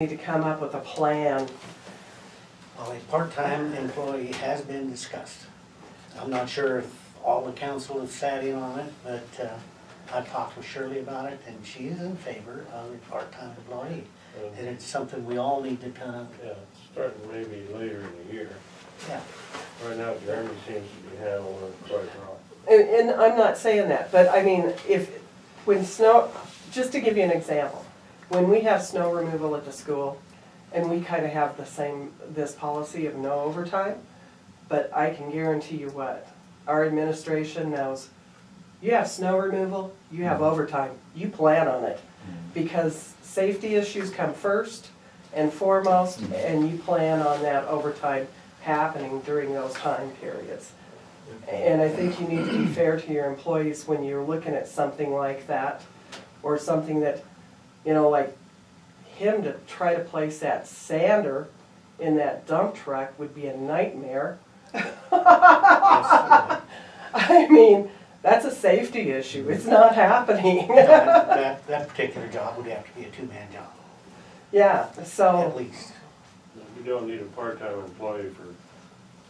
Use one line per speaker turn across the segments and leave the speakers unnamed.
Need to come up with a plan.
Well, a part-time employee has been discussed. I'm not sure if all the council has sat in on it, but I've talked with Shirley about it, and she is in favor of a part-time employee. And it's something we all need to kind of,
Yeah, starting maybe later in the year.
yeah.
Right now, Jeremy seems to be handling it quite well.
And I'm not saying that, but I mean, when snow, just to give you an example, when we have snow removal at the school, and we kind of have this policy of no overtime, but I can guarantee you what, our administration knows, you have snow removal, you have overtime, you plan on it. Because safety issues come first and foremost, and you plan on that overtime happening during those time periods. And I think you need to be fair to your employees when you're looking at something like that, or something that, you know, like him to try to place that sander in that dump truck would be a nightmare. I mean, that's a safety issue. It's not happening.
That particular job would have to be a two-man job,
Yeah,
at
so,
least.
You don't need a part-time employee for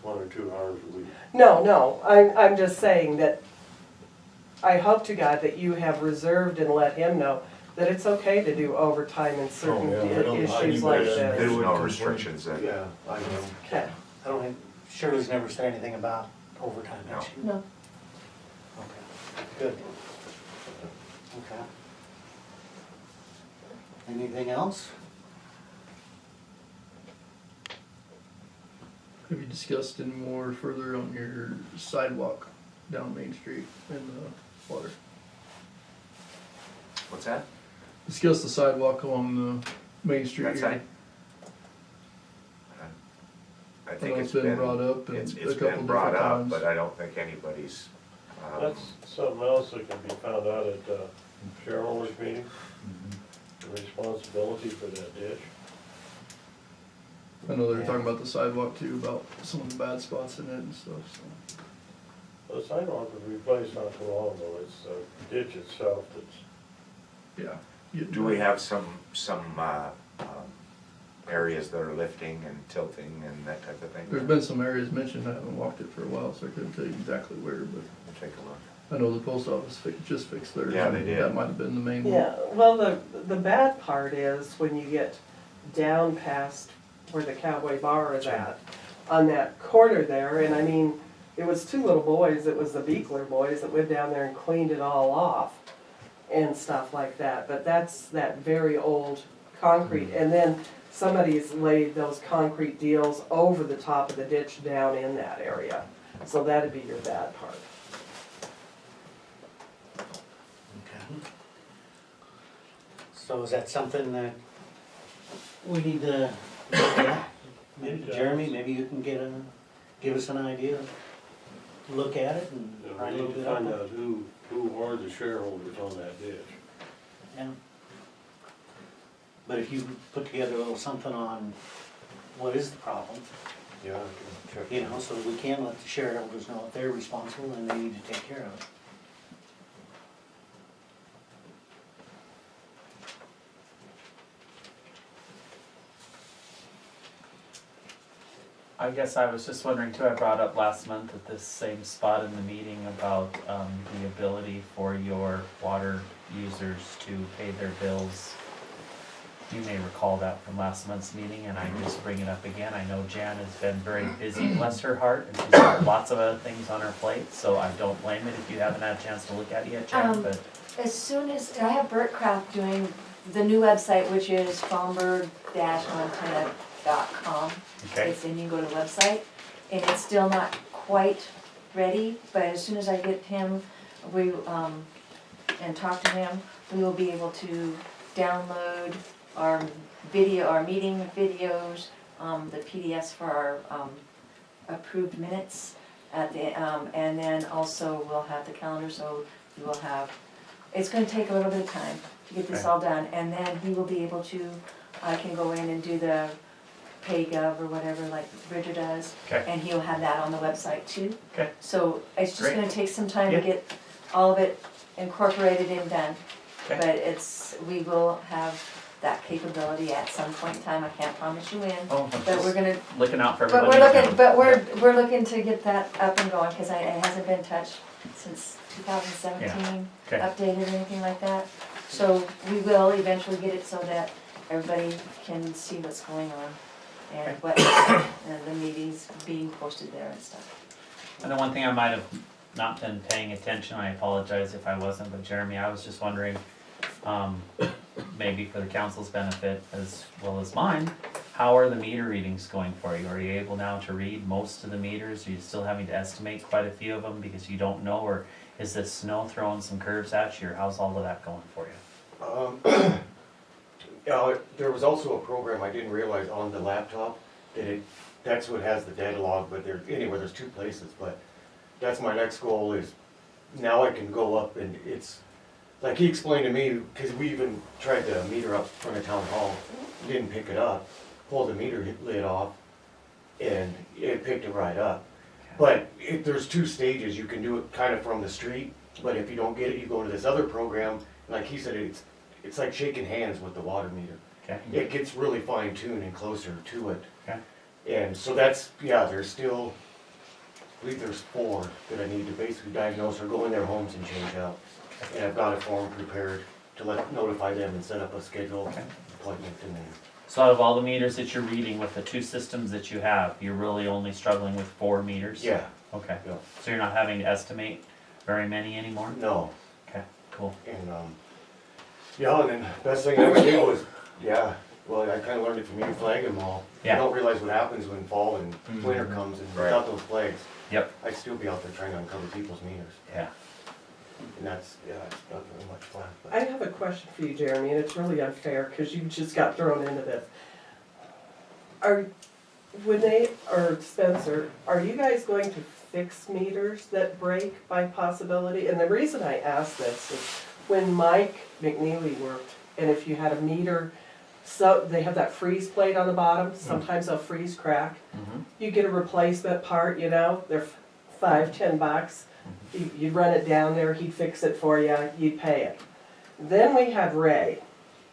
1 or 2 hours a week.
no, I'm just saying that I hope to God that you have reserved and let him know that it's okay to do overtime in certain issues like
There's
this.
no restrictions then.
Yeah, I know.
Okay.
I don't think, Shirley's never said anything about overtime, has she?
No.
Okay, good. Okay. Anything else?
Have you discussed any more further on your sidewalk down Main Street in the water?
What's that?
Discuss the sidewalk along the Main Street
That
here.
side? I
I
think
know it's been brought up and
it's
a couple
been
different
brought up,
times.
but I don't think anybody's,
That's something else that can be found out at the shareholders meeting, the responsibility for that ditch.
I know they were talking about the sidewalk too, about some of the bad spots in it and stuff, so.
The sidewalk was replaced not too long ago, it's the ditch itself that's,
Yeah.
do we have some areas that are lifting and tilting and that type of thing?
There's been some areas mentioned, I haven't walked it for a while, so I couldn't tell you exactly where, but
We'll take a look.
I know the post office just fixed theirs.
Yeah, they did.
That might have been the main one.
Yeah, well, the bad part is when you get down past where the Cowboy Bar is at, on that corner there, and I mean, it was 2 little boys, it was the Beekler boys that went down there and cleaned it all off and stuff like that, but that's that very old concrete, and then somebody's laid those concrete deals over the top of the ditch down in that area, so that'd be your bad part.
Okay. So is that something that we need to look at? Maybe Jeremy, maybe you can give us an idea, look at it and write a
we
little
need to
bit
find
up.
out who are the shareholders on that ditch.
Yeah. But if you put together a little something on what is the problem,
Yeah, I can check.
you know, so we can let the shareholders know if they're responsible and they need to take care of it.
I guess I was just wondering too, I brought up last month at this same spot in the meeting about the ability for your water users to pay their bills. You may recall that from last month's meeting, and I just bring it up again. I know Jan has been very busy, bless her heart, and she's got lots of other things on her plate, so I don't blame it if you haven't had a chance to look at it yet, Jan, but
As soon as, I have Bert Kraft doing the new website, which is fromberg-montana.com.
okay.
It's in, you go to the website, and it's still not quite ready, but as soon as I get him, and talk to him, we will be able to download our meeting videos, the PDFs for our, approved minutes at the, and then also we'll have the calendar, so we will have, it's gonna take a little bit of time to get this
Okay.
all done, and then he will be able to, I can go in and do the PayGov or whatever, like Bridger does.
Okay.
And he'll have that on the website too.
Okay.
So it's just
Great.
gonna take some time
Yeah.
to get all of it incorporated and done.
Okay.
But we will have that capability at some point in time. I can't promise you when,
Oh, I'm
but
just
we're gonna,
looking out for
but
everybody.
we're looking, but we're looking to get that up and going, cause it hasn't been touched since 2017,
Okay.
updated or anything like that. So we will eventually get it so that everybody can see what's going on and what, and the meetings being posted there and stuff.
And the one thing I might have not been paying attention, I apologize if I wasn't, but Jeremy, I was just wondering, maybe for the council's benefit as well as mine, how are the meter readings going for you? Are you able now to read most of the meters? Are you still having to estimate quite a few of them because you don't know, or is this snow throwing some curves at you, or how's all of that going for you?
There was also a program I didn't realize on the laptop that's what has the data log, but there's two places, but that's my next goal is now I can go up and it's, like he explained to me, cause we even tried to meter up front of town hall, didn't pick it up, pulled the meter lid off, and it picked it right up. But there's two stages, you can do it kind of from the street, but if you don't get it, you go to this other program, and like he said, it's like shaking hands with the water meter.
Okay.
It gets really fine tuned and closer to it.
Okay.
And so that's, yeah, there's still, I believe there's 4 that I need to basically diagnose or go in their homes and change out. And I've got a form prepared to notify them and set up a scheduled
Okay.
appointment and then.
So out of all the meters that you're reading with the 2 systems that you have, you're really only struggling with 4 meters?
Yeah,
Okay.
yeah,
So you're not having to estimate very many anymore?
no,
Okay, cool.
and, yeah, and then best thing I ever did was, yeah, well, I kinda learned it from you, flag them all. You
Yeah.
don't realize what happens when fall and winter comes and
Right.
without those flags,
Yep.
I'd still be out there trying to uncover people's meters.
Yeah.
And that's, yeah, it's not very much fun. but-
I have a question for you, Jeremy, and it's really unfair, because you just got thrown into this. Or Spencer, are you guys going to fix meters that break by possibility? And the reason I ask this is, when Mike McNeely worked, and if you had a meter, so they have that freeze plate on the bottom, sometimes they'll freeze crack.
Mm-hmm.
You get a replacement part, you know, they're $5-10. You'd run it down there, he'd fix it for you, you'd pay it. Then we had Ray,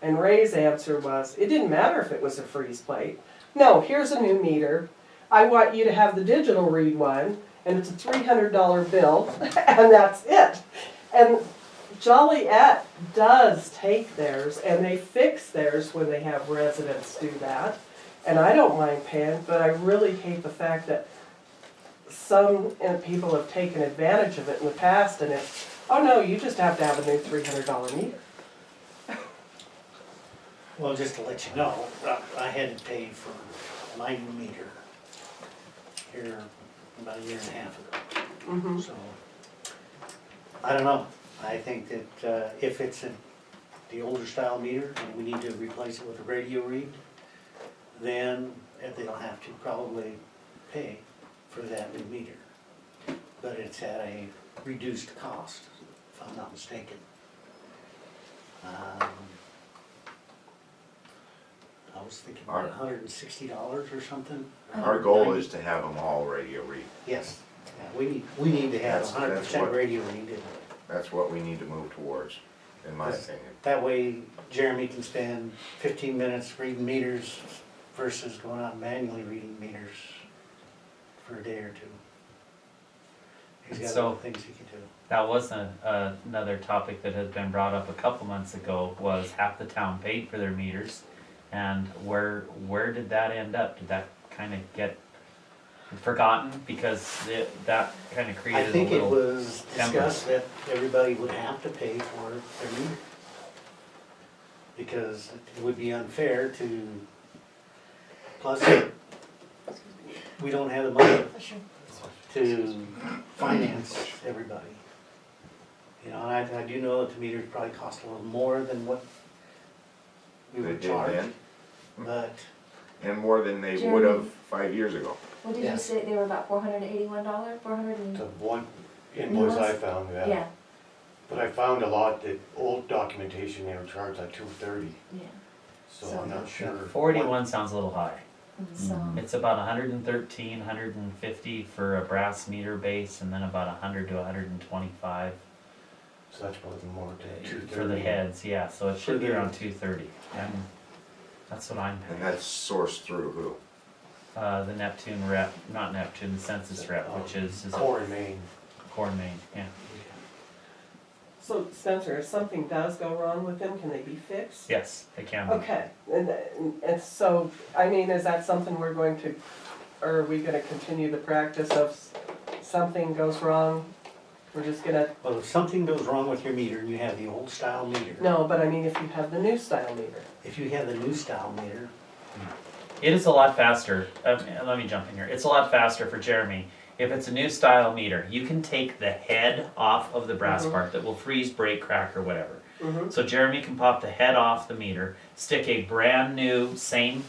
and Ray's answer was, it didn't matter if it was a freeze plate. No, here's a new meter, I want you to have the digital read one, and it's a $300 bill, and that's it. And Joliet does take theirs, and they fix theirs when they have residents do that. And I don't mind paying, but I really hate the fact that some people have taken advantage of it in the past, and it's, oh no, you just have to have a new $300 meter.
Well, just to let you know, I had to pay for my new meter here about a year and a half ago. So, I don't know. I think that if it's the older style meter and we need to replace it with a radio read, then they'll have to probably pay for that new meter. But it's at a reduced cost, if I'm not mistaken. I was thinking about $160 or something.
Our goal is to have them all radio read.
Yes, yeah, we need to have
That's
100%
what-
radio read.
That's what we need to move towards, in my
Yes.
opinion.
That way Jeremy can spend 15 minutes reading meters versus going out and manually reading meters for a day or two. He's got
So-
other things he can do.
That was another topic that had been brought up a couple months ago, was half the town paid for their meters. And where did that end up? Did that kind of get forgotten? Because that kind of
I
created a
think it
little...
was
temper.
discussed that everybody would have to pay for their meter. Because it would be unfair to, plus we don't have the money to finance everybody. You know, and I do know that the meters probably cost a little more than what we
They
would
did
charge,
then,
but
and more than they would have 5 years ago.
What did you
Yes.
say, they were about $481,
The one invoice I found,
Yeah,
But I found a lot that old documentation, they were charged like $230,
yeah,
so I'm not sure.
481 sounds a little high.
so,
It's about 113, 150 for a brass meter base, and then about 100 to 125
So that's probably more to
for the
230.
heads, yeah, so it should be
the-
around 230. And That's what I'm
And
paying.
that's sourced through who?
The Neptune rep, not Neptune, the census rep, which is
Core and main.
Core Maine, yeah.
So Spencer, if something does go wrong with them, can they be fixed?
Yes, they can be.
Okay, and so, I mean, is that something we're going to, or are we gonna continue the practice of something goes wrong? We're just gonna,
Well, if something goes wrong with your meter and you have the old style meter.
no, but I mean, if you have the new style meter.
If you have the new style meter,
It is a lot faster, let me jump in here, it's a lot faster for Jeremy. If it's a new style meter, you can take the head off of the brass
Mhm.
part that will freeze, break, crack, or whatever.
Mm-hmm.
So Jeremy can pop the head off the meter, stick a brand new same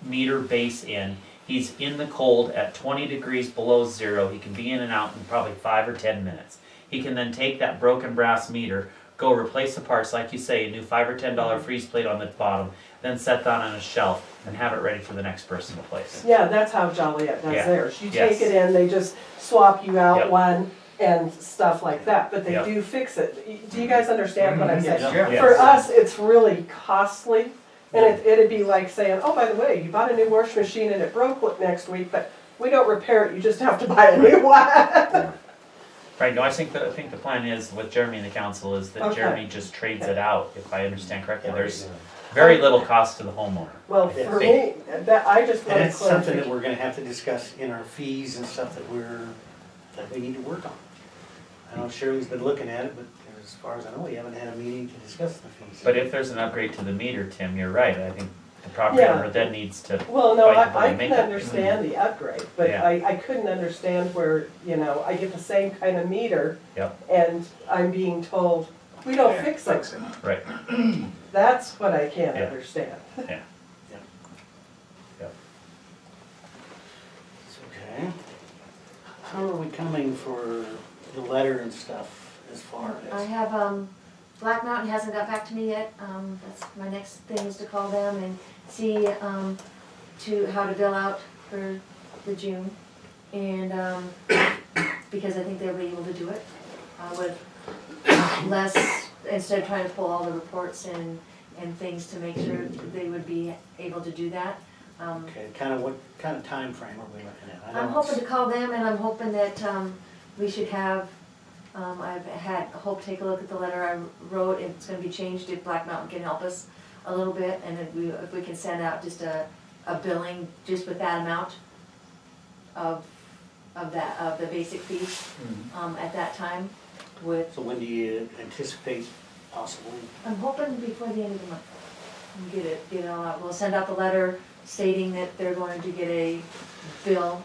meter base in. He's in the cold at 20 degrees below zero. He can be in and out in probably 5 or 10 minutes. He can then take that broken brass meter, go replace the parts, like you say, a new $5 or $10 freeze plate on the bottom, then set that on a shelf and have it ready for the next person to place.
Yeah, that's how Joliet does
Yeah.
theirs. You
Yes.
take it in, they just swap you out
Yep.
one and stuff like that, but they
Yep.
do fix it. Do you guys understand what I'm saying?
Yes.
For us, it's really costly, and it'd be like saying, oh, by the way, you bought a new washing machine and it broke next week, but we don't repair it, you just have to buy a new one.
Right, no, I think the plan is, with Jeremy and the council, is that
Okay.
Jeremy just trades it out, if I understand correctly. There's
Yeah.
very little cost to the homeowner.
Well, for me, that, I just
and
want
it's something that
clarification.
we're gonna have to discuss in our fees and stuff that we need to work on. I know Shirley's been looking at it, but as far as I know, we haven't had a meeting to discuss the fees.
But if there's an upgrade to the meter, Tim, you're right, I think the property
Yeah.
owner then needs to,
Well, no,
Fight the
I
make
can
it.
understand the upgrade, but
Yeah.
I couldn't understand where, I get the same kind of meter
yep,
and I'm being told, we don't fix it.
right,
That's what I can't
Yeah.
understand.
yeah.
It's okay. How are we coming for the letter and stuff as far
I
as?
have, Black Mountain hasn't got back to me yet, that's my next thing is to call them and see, how to bill out for the June. And, because I think they'll be able to do it, with less, instead of trying to pull all the reports and things to make sure that they would be able to do that.
Okay, what kind of time frame are we looking at? I know
I'm
it's-
hoping to call them and I'm hoping that, we should have, I've had Hope take a look at the letter I wrote, and it's gonna be changed if Black Mountain can help us a little bit, and if we can send out just a billing just with that amount of the basic fees, at that time with,
So when do you anticipate possibly?
I'm hoping before the end of the month, and get it all out. We'll send out the letter stating that they're going to get a bill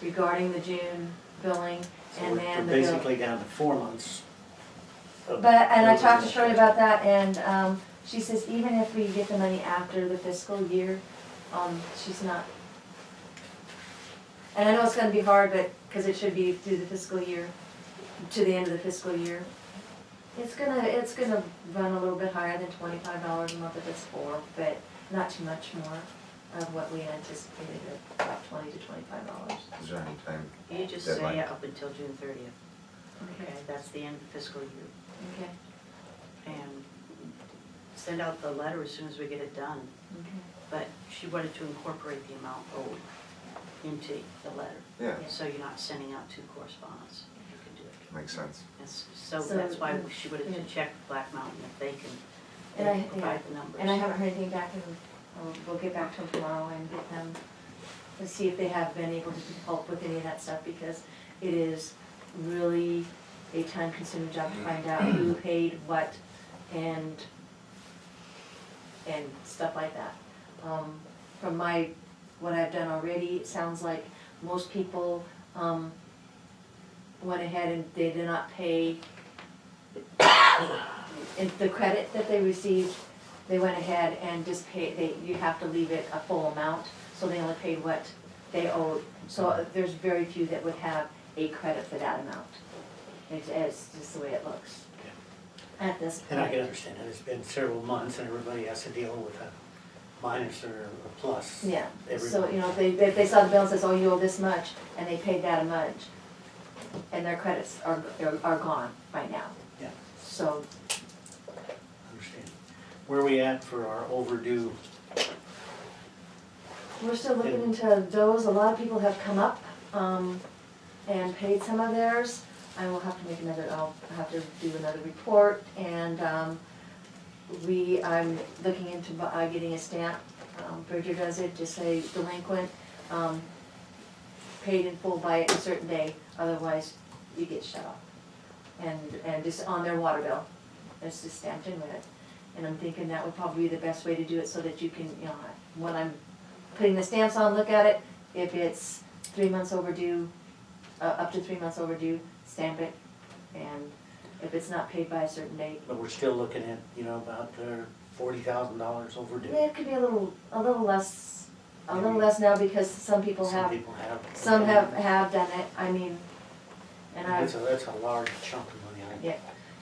regarding the June billing,
So
and
we're
then the bill.
basically down to 4 months.
And I talked to Shirley about that, and, she says even if we get the money after the fiscal year, she's not. And I know it's gonna be hard, but, cause it should be through the fiscal year, to the end of the fiscal year. It's gonna run a little bit higher than $25 a month if it's 4, but not too much more of what we anticipated, at about $20 to $25.
Is there any time?
You just
Deadline.
say up until June 30th. Okay, that's the end of the fiscal year.
Okay,
And send out the letter as soon as we get it done.
okay.
But she wanted to incorporate the amount owed into the letter.
Yeah,
So you're not sending out 2 correspondence. You can do it.
makes sense.
So
So,
that's why she wanted
yeah.
to check Black Mountain if they
And I-
can provide the numbers.
And I haven't heard anything back, and we'll get back to them tomorrow and get them, and see if they have been able to help with any of that stuff, because it is really a time-consuming job to find out who paid what and stuff like that. From what I've done already, it sounds like most people, went ahead and they did not pay in the credit that they received. They went ahead and just paid, you have to leave it a full amount, so they only paid what they owed. So there's very few that would have a credit for that amount. It's just the way it looks at this point.
And I can understand that, it's been several months and everybody has to deal with a minus or a plus.
Yeah, so,
Everybody.
if they saw the bill and says, oh, you owe this much, and they paid that much, and their credits are gone by now.
Yeah,
So,
understand. Where are we at for our overdue
we're still looking into those. A lot of people have come up, and paid some of theirs. I will have to make another, I'll have to do another report, and, I'm looking into getting a stamp. Bridger does it, just say delinquent, paid in full by a certain day, otherwise you get shut off. And just on their water bill, it's just stamped in red. And I'm thinking that would probably be the best way to do it, so that you can, when I'm putting the stamps on, look at it, if it's 3 months overdue, up to 3 months overdue, stamp it, and if it's not paid by a certain date.
But we're still looking at, about $40,000 overdue.
It could be a little less now, because some people
Some
have,
people have.
some have done it, and
That's a large chunk of money, I
yeah.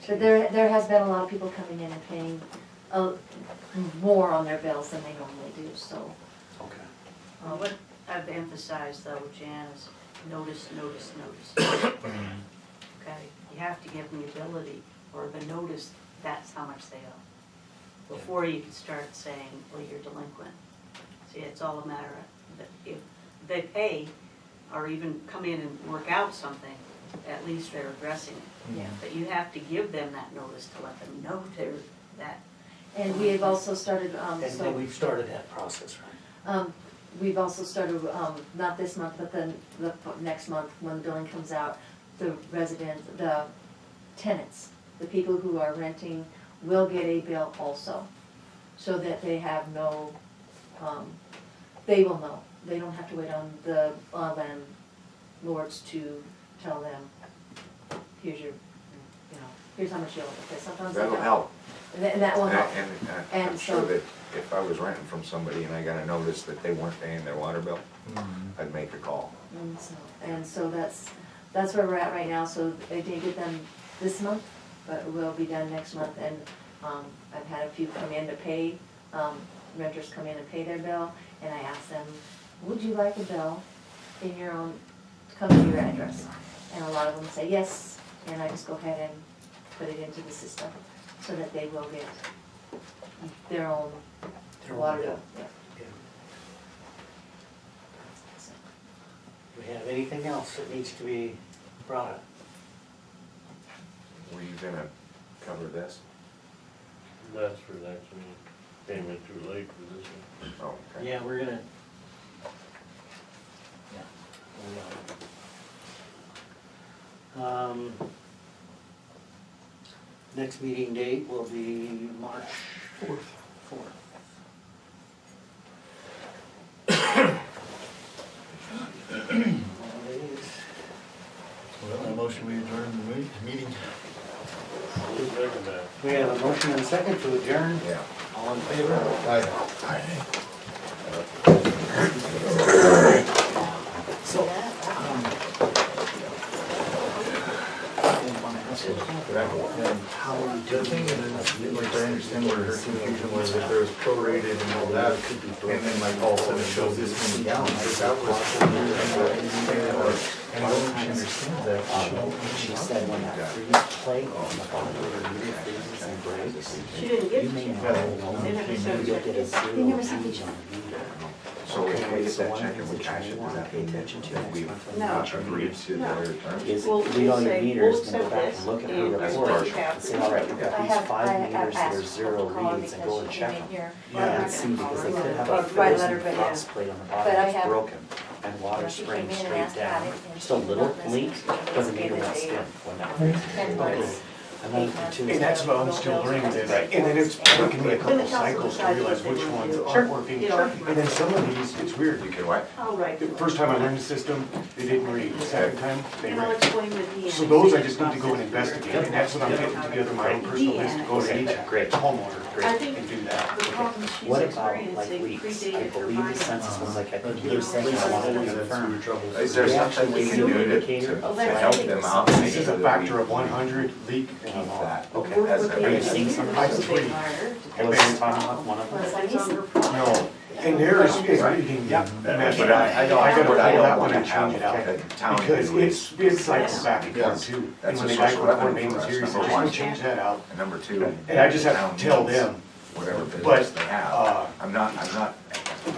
But there has been a lot of people coming in and paying more on their bills than they normally do, so.
Okay.
What I've emphasized though, Jan, is notice. Okay, you have to give them the ability, or the notice, that's how much they owe, before you can start saying, well, you're delinquent. See, it's all a matter of, if they pay, or even come in and work out something, at least they're addressing it.
Yeah.
But you have to give them that notice to let them know they're that.
And we have also started,
And we've started that process, right?
we've also started, not this month, but then the next month, when the billing comes out, the residents, the tenants, the people who are renting will get a bill also, so that they have no, they will know. They don't have to wait on the landlords to tell them, here's your, here's how much you owe, because sometimes they don't.
That'll help.
And that will help.
And I'm
And
sure
so-
that if I was renting from somebody and I got a notice that they weren't paying their water bill, I'd make a call.
And so that's where we're at right now, so I didn't get them this month, but it will be done next month, and, I've had a few come in to pay, renters come in and pay their bill, and I asked them, would you like a bill in your own, come to your address? And a lot of them say yes, and I just go ahead and put it into the system, so that they will get their own water bill. Yeah.
Yeah. Do we have anything else that needs to be brought up?
Were you gonna cover this?
That's for next meeting. Came in too late for this one.
Oh, okay.
Yeah, we're gonna. Yeah. Next meeting date will be March 4th.
Well, I motion we adjourn the meeting.
Who's making that?
We have a motion and a second to adjourn.
Yeah.
All in favor?
Aye.
So,
How are you doing? Like, I understand where her confusion was, if there was prorated and all that, and then like all of a sudden it shows this many down, but that was. And I don't understand that.
she said when that freeze plate on the bottom of the meter freezes and breaks,
She didn't give
you
it to
may
you.
know
They never showed
you'll
you.
get a zero
They never
read
sent
on
you.
the meter.
So if we
Okay,
get
so
that
one
check
of
and
the
we
things
cash
you
it, does
wanna
that
pay
mean
attention to
that
next
we've
month
No.
not agreed to
No.
their terms?
is
We'll
read all your
say,
meters,
we'll
then go
accept
back
this,
and look at her
and
That's
report
partial.
and say, all right, we've got
I
these
have,
5 meters that are
asked
zero
to call
reads and go and
because she
check
came
them.
in here.
Yeah, and see, because they could have a
Write a
frozen
letter, but yeah.
cross plate on the
But
bottom
I
that's
have-
broken and water
She
spraying
came in and
straight
asked about
down.
it, and
Just
she
a little
did not
leak,
message.
doesn't
She
mean it
gave
won't
us
spin
a
when that freezes.
10 months.
And then too.
And that's what I'm still learning with it, and then it's taken me a couple cycles to realize which ones aren't working. And then some of these, it's weird.
You can what?
I'll write.
The first time I learned the system, they didn't read. The second time, they
And I'll
read.
explain with Deanna.
So those I just need to go and investigate, and that's what I'm getting together, my own personal list, to go to each homeowner
I think
and do
the
that.
problem she's
What about like
experiencing
leaks? I
predated her
believe the
buying.
census was like, I think
But
you were saying, I wanted to confirm.
Is there
We
something
actually
we can
do
do
an
to
indicator of
help them out? to make
This is
sure
a
that
factor
we
of 100 leak.
Keep that.
Okay.
as
With
a
the
Are you
base.
seeing some
engineer,
of
it's
those?
a bit harder to
Was
fix.
Tommy Hawk one of them?
But
It's on her property.
No, and theirs is reading, yeah.
But I know,
I gotta pull
but I
that
don't
one
wanna
and change it out.
have the town
Because
do
it's,
is,
it's cycles back and forth too. And
That's
when
a
the guy
source
from
of
Fort
revenue
Maine
for
was
us,
here, he said,
number
just
one.
change that out.
and number two.
And I just have
town
to tell
needs
them.
Whatever
But,
business they have. I'm not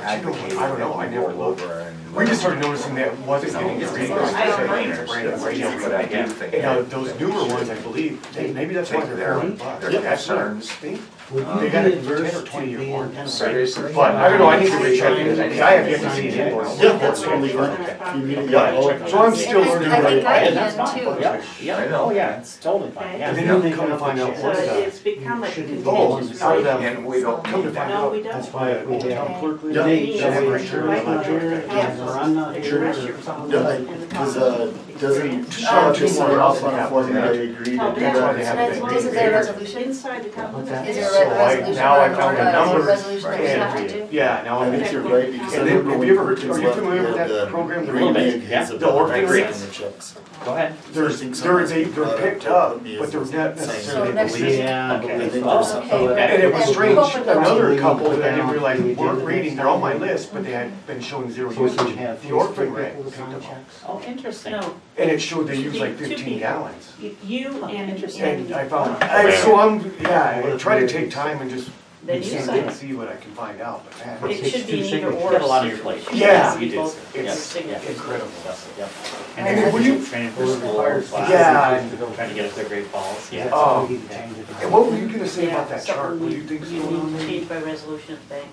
advocating
I don't know, I
that we
never
go
looked.
over and.
We just started noticing that it wasn't getting the ratings.
I don't
It's
either.
a brand new radio.
But I do think.
And now those newer ones, I believe, maybe that's why
Take
they're
their,
$40.
their
That's what I'm
concerns.
thinking.
Would
They
you
got
be
a
adverse
10 or
to
20 year
being
warranty.
kind of?
Seriously?
But I don't know, I need to recheck it, because I have yet to see the invoice.
Yeah, that's totally fine.
Yeah, so I'm still learning.
I think I
about it.
can too.
Yep,
I
yep,
know.
oh yeah, it's totally fine,
Okay.
yeah.
And then you come to find out
So
what's
it's become like a
Shouldn't
contentious
Oh, out of
right?
that.
And we don't
Come to
need
find
that.
No,
out.
we don't.
That's why we have
Okay.
clerk with
Yeah.
Nate,
Yeah.
so we're sure I'm not here, or I'm not here.
Address your problem
Yeah,
and the
because,
problem
doesn't,
experience.
just like off on a form that I agree to
Tell
do
them.
That's why they
that.
have
Is
been
there a
big.
resolution?
Inside the company.
Is there
So
a
I-
resolution
now I
or
found the
a
numbers,
resolution that we have to
and,
do?
yeah, now
I
I'm.
think you're right, because I
And then,
remember
have
when
you ever,
Perkins
are you
left,
familiar with
we had
that
the
program?
Green
Little bit,
Egg,
yeah.
his
The orphan
rates
rates?
and the checks.
Go ahead.
There's,
I think
they're picked up, but they're not
So
necessarily
next
listed.
Yeah, I
Okay.
believe
think
so.
there's
Okay,
something.
well,
And it was
then
strange,
open the-
another couple that I
Down,
didn't realize
we did
weren't
it
rating,
next
they're on my
time.
list, but they had been showing zero
So we
usage.
can have
The
full
orphan rate
record
picked up.
contracts.
Oh, interesting.
No,
And it showed they used like
Two
15
people.
gallons.
you and,
And I
and
found, so I'm, yeah, I try to take time and just
then you sign it.
see what I can find out, but man,
It should be an either
You've
or.
got a lot on your plate.
Yeah.
You do.
Both
Yes,
it's
signatures.
incredible.
Yep.
And
And
will you-
then training for school, classes,
Yeah.
trying to get up their grade policy.
That's
Yeah.
Oh.
we can change it.
And what were you gonna say
Yeah,
about that chart?
something
What do you think's
you
going on
need to
there?
change by resolution of the bank.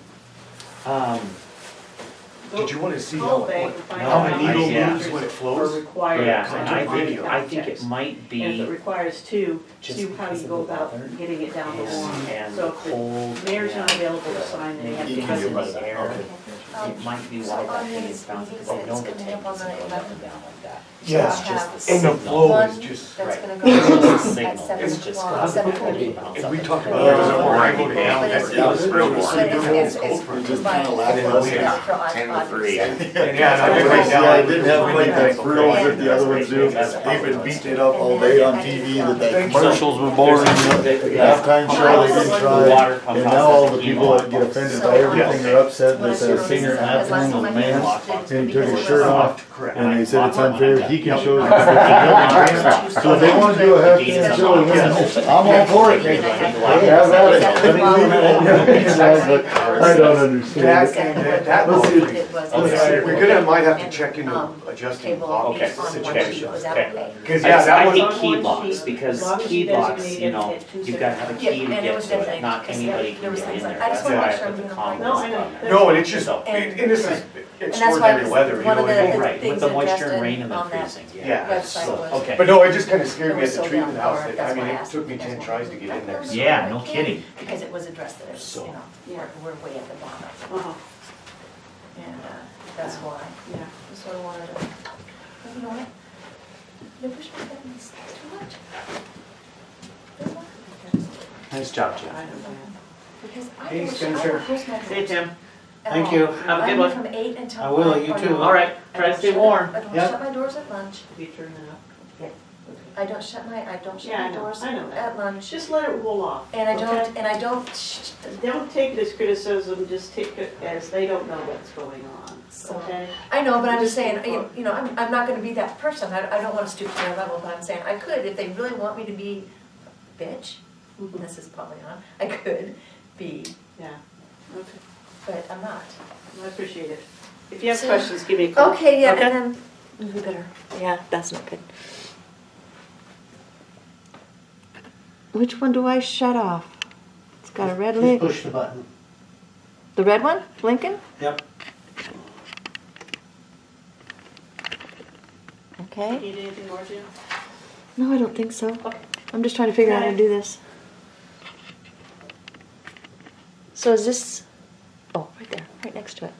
Did you wanna see
Call
how,
the bank
what-
and find
No,
how
out
the
how
needle
many
yeah.
moves when it
are
flows?
required.
Yeah,
Because
and
I
I
took
think,
video.
I think it might
And if it
be
requires two,
just
see how
because
you
of
go
the
about
weather
getting it down the warrant.
and
So
the
if the
cold.
mayor's
and
not available to sign, then you have to
maybe
have
because
it
of the air.
Okay.
It might be
So
why
on
that thing
these
is bouncing,
meetings,
but
it's
no, the
coming
tank
up on
doesn't
the
go up
11th.
and down like that.
Yeah,
It's just the
and the
signal.
flow
One
is just,
that's
Right.
gonna
It's
go
just the
at
signal.
7
It's just
o'clock,
constant
7:30.
bounce
and
up
we
and
talked
down.
about, there's a
Yeah.
warranty go
But
down,
it's-
that's, it was real
But
warranty.
it's
Just
by-
kinda lackluster.
it's
10 to 3.
And yeah, and I went right
Yeah,
down.
I didn't have quite that thrill that the other ones do. They've been beating it up all day on TV that the commercials were boring. The halftime show, they didn't try. And now all the people that get offended by everything are upset that the singer halftime was man. And he took his shirt off
Correct.
and they said it's unfair. He can show us the So if they want to do a halftime show, I'm all for it. Hey, have at it. Let me leave it. But I don't understand.
That
Let's see.
we're gonna, might have to check into adjusting the lock
Okay.
situation.
Was that okay?
Cause yeah, that
I
was,
think
on
key
one
locks,
sheet,
because
as long as
key
you
locks,
designate
you
it
know,
at 2
you've gotta have a
Yeah,
key to
and it
get
was
to it,
designated,
not
because
anybody
there
can
was
get
things
in
like-
there.
I just
That's
wanna
why
make
I
sure
put the
I'm doing
common
the
No,
right
I know.
on there.
no, and it's just,
And-
and this is
And that's why
extraordinary
it
weather,
was
you
one
know
of
what I mean?
the
Right, with
things
the
that
moisture
Justin
and rain and the
on that
freezing,
Yeah.
website
So,
was.
okay.
But no, it just kinda scared
It
me
was
at the
so
treatment
down
house,
for it,
that, I
that's
mean,
why I
it
asked
took me
if you
10
guys
tries to
wanted
get in there.
to.
Yeah, no
I can't,
kidding.
Because it was addressed that it's,
So-
you know,
Yeah.
we're way at the bottom,
Uh-huh,
and, that's why.
yeah.
I sort of wanted to, you know what? No push my buttons, it's too much. There's one.
Nice job, Jim.
I don't know.
Because I
Hey,
don't, I
Spencer.
don't close my doors.
See you, Tim.
at
Thank
all.
you.
Have a good
I'm
one.
from 8 until
I will,
5
you
or
too.
9.
All right,
I
try to
don't
stay
shut-
warm.
I don't
Yep.
shut my doors at lunch.
Have you turned that up?
I don't shut my
Yeah, I know,
doors
I know that.
at lunch.
Just let it roll off.
And I
okay?
don't,
Don't take it as criticism, just take it as they don't know what's going on,
So-
okay?
I know, but I'm just
Just
saying,
keep
you know, I'm not gonna be that person. I don't wanna stoop to their level, but I'm saying I could, if they really want me to be a bitch, and this is probably on, I could be,
Yeah, okay,
but I'm not.
I appreciate it. If you have
So-
questions, give me a call.
Okay, yeah,
Okay?
and then, we better, yeah, that's not good. Which one do I shut off? It's got a red
Just
light.
push the button.
The red one, blinking?
Yep.
Okay.
Need anything more, Jim?
No, I don't think so.
Okay.
I'm just trying to figure out how to
Okay.
do this. So is this, oh, right there, right next to it.